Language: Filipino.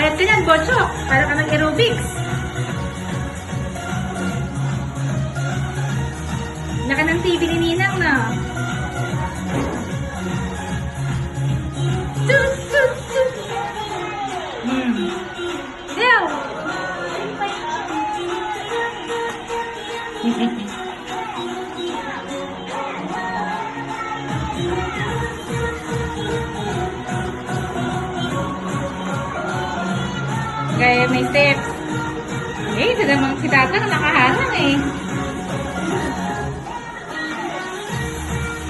Payat ka yan, Bochok. Para ka ng aerobics. Naka ng TV ni Ninang na. Tut, tut, tut. Yaw. Kaya may steps. Eh, ito namang si Tatang nakaharang eh.